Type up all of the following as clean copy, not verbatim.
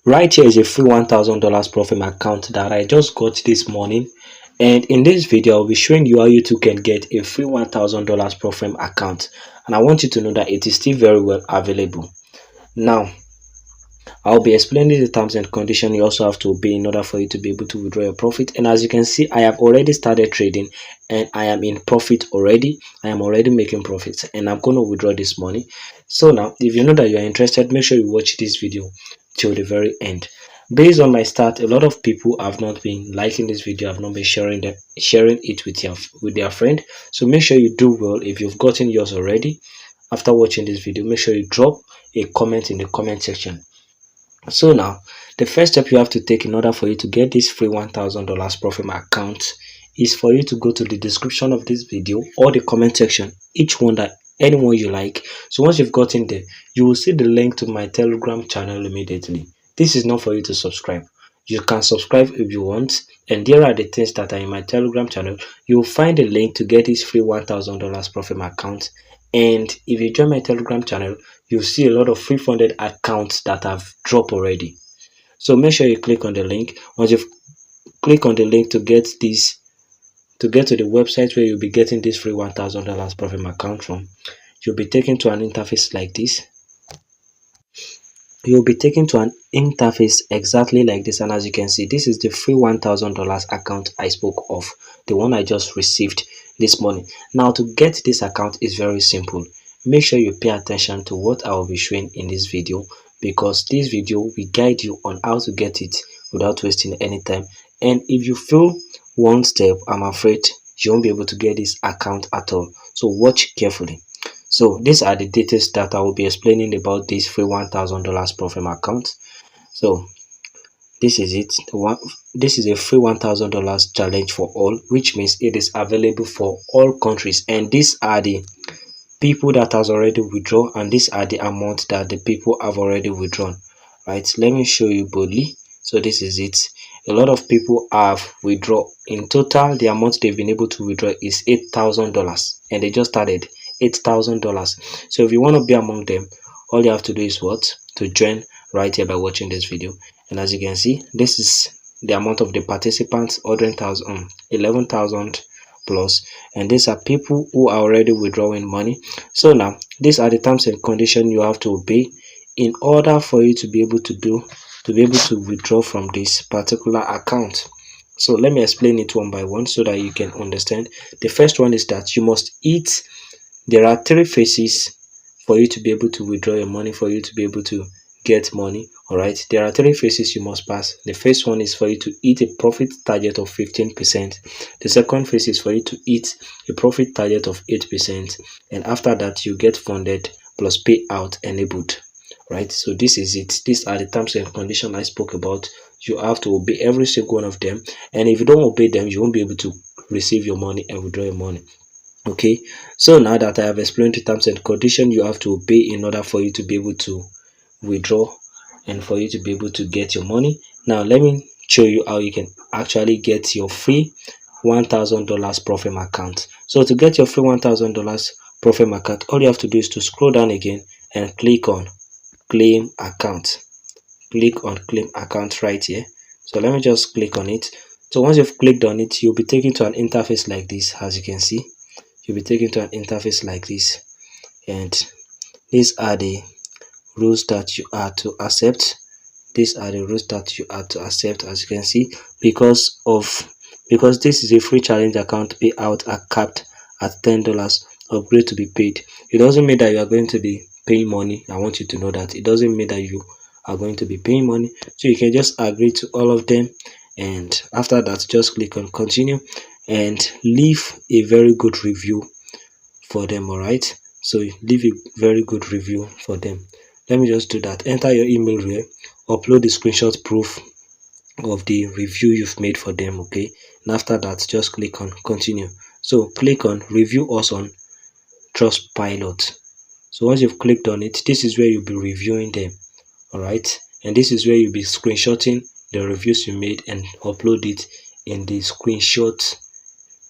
Right here is a free $1,000 profit account that I just got this morning, and in this video I'll be showing you how you too can get a free $1,000 profit account, and I want you to know that it is still very well available. Now I'll be explaining the terms and conditions you also have to obey in order for you to be able to withdraw your profit. And as you can see, I have already started trading and I am in profit already. I am already making profits and I'm going to withdraw this money. So now, if you know that you are interested, make sure you watch this video till the very end. Based on my start, a lot of people have not been liking this video, have not been sharing it with their friend. So make sure you do well. If you've gotten yours already after watching this video, make sure you drop a comment in the comment section. So now, the first step you have to take in order for you to get this free $1,000 profit account is for you to go to the description of this video or the comment section, each one that anyone you like. So once you've gotten there, you will see the link to my Telegram channel immediately. This is not for you to subscribe. You can subscribe if you want, and there are the things that are in my Telegram channel. You will find a link to get this free $1,000 profit account. And if you join my Telegram channel, you'll see a lot of free funded accounts that have dropped already. So make sure you click on the link. Once you click on the link to get to the website where you'll be getting this free $1,000 profit account from, you'll be taken to an interface like this. You'll be taken to an interface exactly like this, and as you can see, this is the free $1,000 account I spoke of, the one I just received this morning. Now to get this account is very simple. Make sure you pay attention to what I will be showing in this video, because this video will guide you on how to get it without wasting any time. And if you fail one step, I'm afraid you won't be able to get this account at all. So watch carefully. So these are the details that I will be explaining about this free $1,000 profit account. So this is it. This is a free $1,000 challenge for all, which means it is available for all countries. And these are the people that has already withdrawn, and these are the amount that the people have already withdrawn. Right? Let me show you boldly. So this is it. A lot of people have withdrawn. In total, the amount they've been able to withdraw is $8,000, and they just started $8,000. So if you want to be among them, all you have to do is what? To join right here by watching this video. And as you can see, this is the amount of the participants, 11,000 plus, and these are people who are already withdrawing money. So now these are the terms and conditions you have to obey in order for you to be able to withdraw from this particular account. So let me explain it one by one so that you can understand. The first one is that you must hit. There are three phases for you to be able to withdraw your money, for you to be able to get money. All right, there are three phases you must pass. The first one is for you to hit a profit target of 15%. The second phase is for you to hit a profit target of 8%, and after that you get funded plus payout enabled. Right, so this is it. These are the terms and conditions I spoke about. You have to obey every single one of them, and if you don't obey them, you won't be able to receive your money and withdraw your money. Okay, so now that I have explained the terms and conditions you have to obey in order for you to be able to withdraw and for you to be able to get your money, now let me show you how you can actually get your free $1,000 profit account. So to get your free $1,000 profit account, all you have to do is to scroll down again and click on claim account. Click on claim account right here. So let me just click on it. So once you've clicked on it, you'll be taken to an interface like this. As you can see, you'll be taken to an interface like this, and these are the rules that you are to accept. These are the rules that you are to accept. As you can see, because this is a free challenge account, payout are capped at $10. Upgrade to be paid. It doesn't mean that you are going to be paying money. I want you to know that it doesn't mean that you are going to be paying money. So you can just agree to all of them, and after that just click on continue and leave a very good review for them. All right, so leave a very good review for them. Let me just do that. Enter your email here, upload the screenshot proof of the review you've made for them. Okay, and after that just click on continue. So click on review us on Trustpilot. So once you've clicked on it, this is where you'll be reviewing them. All right, and this is where you'll be screenshotting the reviews you made and upload it in the screenshot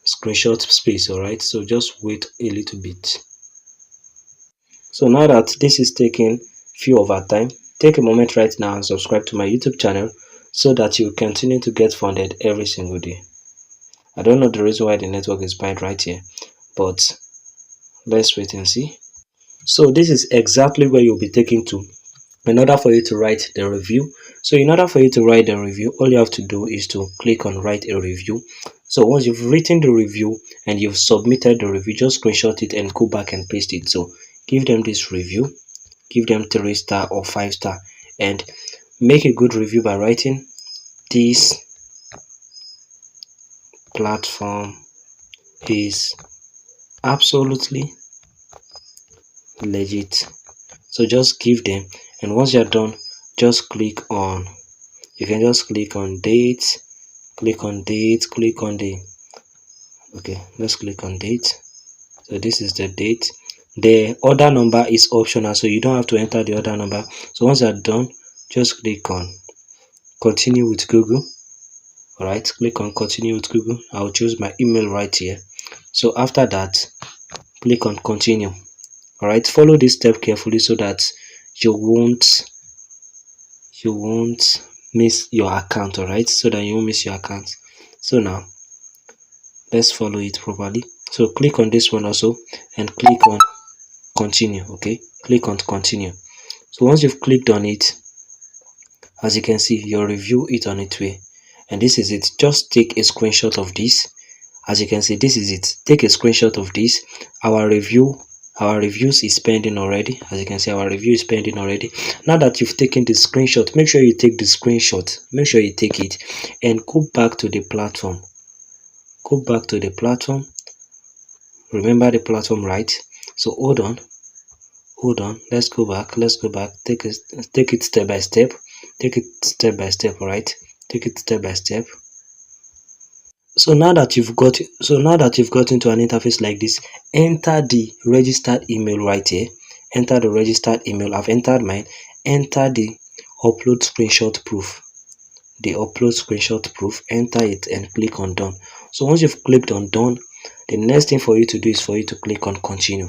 space. All right, so just wait a little bit. So now that this is taking few of our time, take a moment right now and subscribe to my YouTube channel so that you continue to get funded every single day. I don't know the reason why the network is bad right here, but let's wait and see. So this is exactly where you'll be taken to in order for you to write the review. So in order for you to write the review, all you have to do is to click on write a review. So once you've written the review and you've submitted the review, just screenshot it and go back and paste it. So give them this review, give them 3-star or 5-star, and make a good review by writing this platform is absolutely legit. So just give them, and once you're done, just click on, you can just click on date, click on date, click on the, okay, let's click on date. So this is the date. The order number is optional, so you don't have to enter the order number. So once you're done, just click on continue with Google. All right, click on continue with Google. I'll choose my email right here. So after that, click on continue. All right, follow this step carefully so that you won't miss your account. All right, so that you won't miss your account. So now let's follow it properly. So click on this one also and click on continue. Okay, click on continue. So once you've clicked on it, as you can see, your review is on its way, and this is it. Just take a screenshot of this. As you can see, this is it. Take a screenshot of this. Our reviews is pending already. As you can see, our review is pending already. Now that you've taken the screenshot, make sure you take the screenshot, make sure you take it and go back to the platform. Go back to the platform. Remember the platform, right? So hold on, let's go back, take it step by step, all right, take it step by step. So now that you've got into an interface like this, enter the registered email right here. Enter the registered email. I've entered mine. Enter the upload screenshot proof. Enter it and click on done. So once you've clicked on done, the next thing for you to do is for you to click on continue.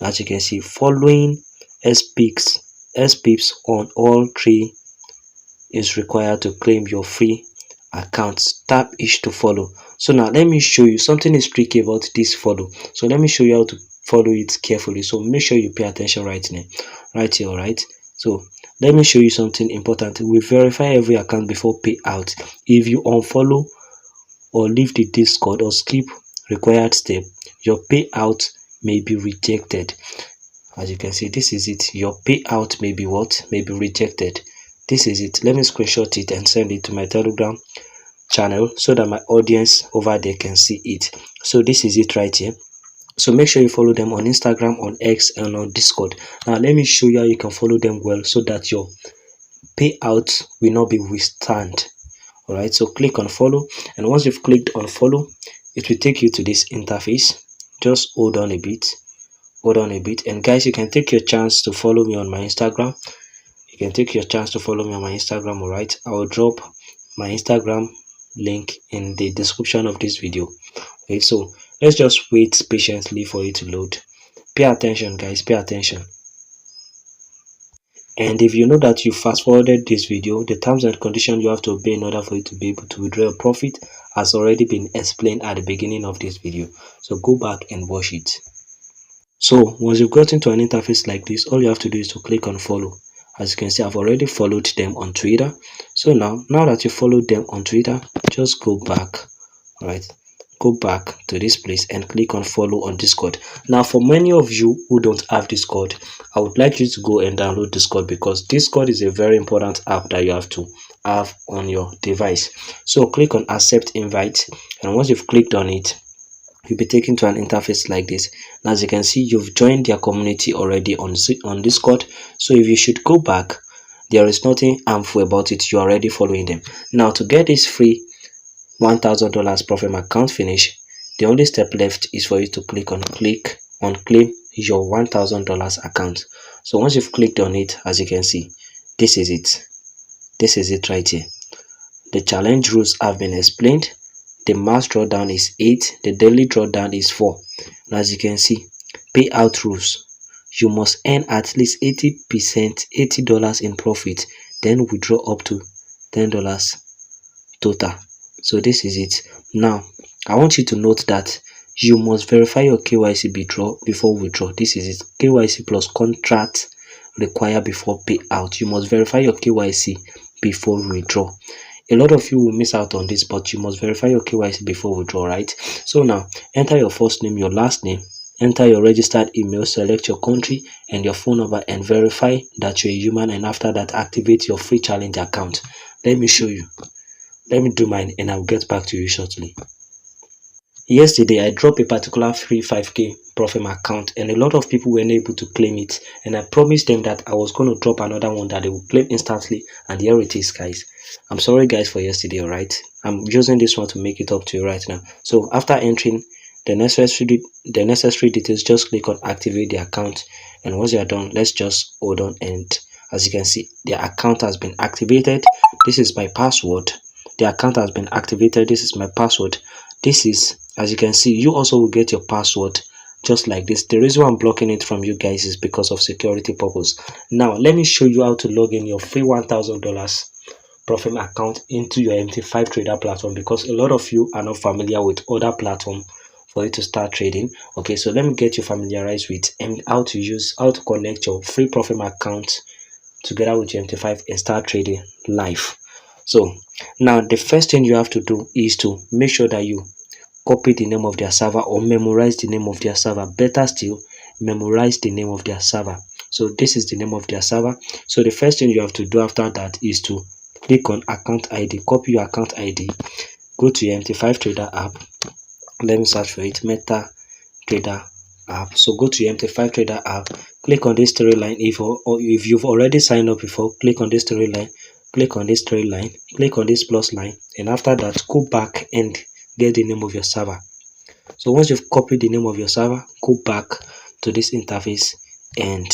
As you can see, following SPIPs on all three is required to claim your free account. Tap each to follow. So now let me show you something is tricky about this follow. So let me show you how to follow it carefully. So make sure you pay attention right now, right here. All right, so let me show you something important. We verify every account before payout. If you unfollow or leave the Discord or skip required step, your payout may be rejected. As you can see, this is it. Your payout may be rejected. This is it. Let me screenshot it and send it to my Telegram channel so that my audience over there can see it. So this is it right here. So make sure you follow them on Instagram, on X, and on Discord. Now let me show you how you can follow them well so that your payout will not be withstand. All right, so click on follow, and once you've clicked on follow, it will take you to this interface. Just hold on a bit, and guys, you can take your chance to follow me on my Instagram. All right, I will drop my Instagram link in the description of this video. Okay, so let's just wait patiently for it to load. Pay attention, guys, pay attention. And if you know that you fast forwarded this video, the terms and conditions you have to obey in order for you to be able to withdraw your profit has already been explained at the beginning of this video. So go back and watch it. So once you've got into an interface like this, all you have to do is to click on follow. As you can see, I've already followed them on Twitter. So now that you followed them on Twitter, just go back. All right, go back to this place and click on follow on Discord. Now for many of you who don't have Discord, I would like you to go and download Discord, because Discord is a very important app that you have to have on your device. So click on accept invite, and once you've clicked on it, you'll be taken to an interface like this. And as you can see, you've joined their community already on Discord. So if you should go back, there is nothing harmful about it. You're already following them. Now to get this free $1,000 profit account finish, the only step left is for you to click on claim your $1,000 account. So once you've clicked on it, as you can see, this is it right here. The challenge rules have been explained. The max drawdown is 8, the daily drawdown is 4. And as you can see, payout rules. you must earn at least 80%, $80 in profit, then withdraw up to $10 total. So this is it. Now I want you to note that you must verify your KYC before withdraw. This is it. KYC plus contract required before payout. You must verify your KYC before withdraw. A lot of you will miss out on this, but you must verify your KYC before withdraw, right? So now enter your first name, your last name, enter your registered email, select your country and your phone number, and verify that you're a human. And after that, activate your free challenge account. Let me show you. Let me do mine and I'll get back to you shortly. Yesterday I dropped a particular free 5k profit account and a lot of people weren't able to claim it, and I promised them that I was going to drop another one that they will claim instantly, and here it is, guys. I'm sorry guys for yesterday, alright? I'm using this one to make it up to you right now. So after entering the necessary details, just click on activate the account, and once you are done, let's just hold on, and as you can see, the account has been activated. This is my password. The account has been activated. This is my password. This is, as you can see, you also will get your password just like this. The reason why I'm blocking it from you guys is because of security purpose. Now let me show you how to log in your free $1,000 profit account into your MT5 trader platform, because a lot of you are not familiar with other platform for you to start trading. Okay, so let me get you familiarized with how to connect your free profit account together with your MT5 and start trading live. So now the first thing you have to do is to make sure that you copy the name of their server or memorize the name of their server. Better still, memorize the name of their server. So this is the name of their server. So the first thing you have to do after that is to click on account ID, copy your account ID, go to your MT5 trader app. Let me search for it, Meta Trader app. So go to your MT5 trader app, click on this three line. If you've already signed up before, click on this three line, click on this three line, click on this plus line, and after that go back and get the name of your server. So once you've copied the name of your server, go back to this interface and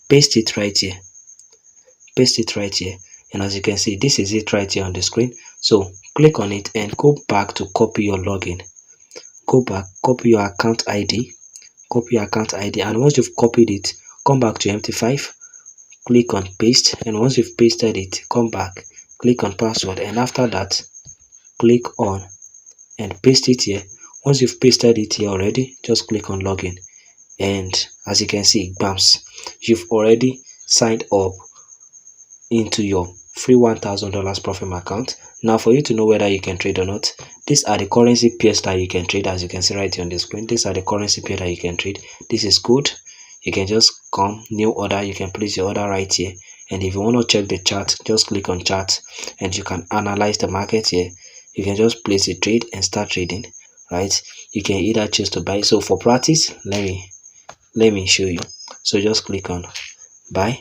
paste it right here. Paste it right here, and as you can see, this is it right here on the screen. So click on it and go back to copy your login. Go back, copy your account ID, and once you've copied it, come back to MT5, click on paste, and once you've pasted it, come back, click on password, and after that click on and paste it here. Once you've pasted it here already, just click on login, and as you can see, bams, you've already signed up into your free $1,000 profit account. Now for you to know whether you can trade or not, these are the currency pairs that you can trade. As you can see right here on the screen, these are the currency pair that you can trade. This is good. You can just come new order, you can place your order right here, and if you want to check the chart, just click on chart and you can analyze the market here. You can just place a trade and start trading, right? You can either choose to buy. So for practice, let me show you. So just click on buy.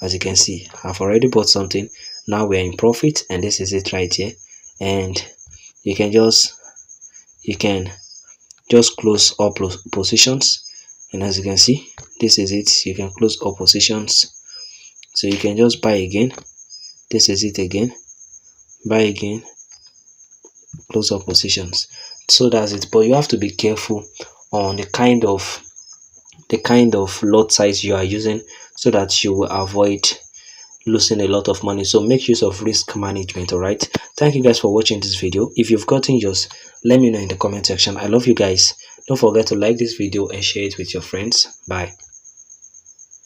As you can see, I've already bought something. Now we're in profit, and this is it right here. And you can just close all positions, and as you can see, this is it. You can close all positions, so you can just buy again. This is it again, buy again, close all positions. So that's it. But you have to be careful on the kind of lot size you are using, so that you will avoid losing a lot of money. So make use of risk management. All right, thank you guys for watching this video. If you've gotten yours, let me know in the comment section. I love you guys. Don't forget to like this video and share it with your friends. Bye.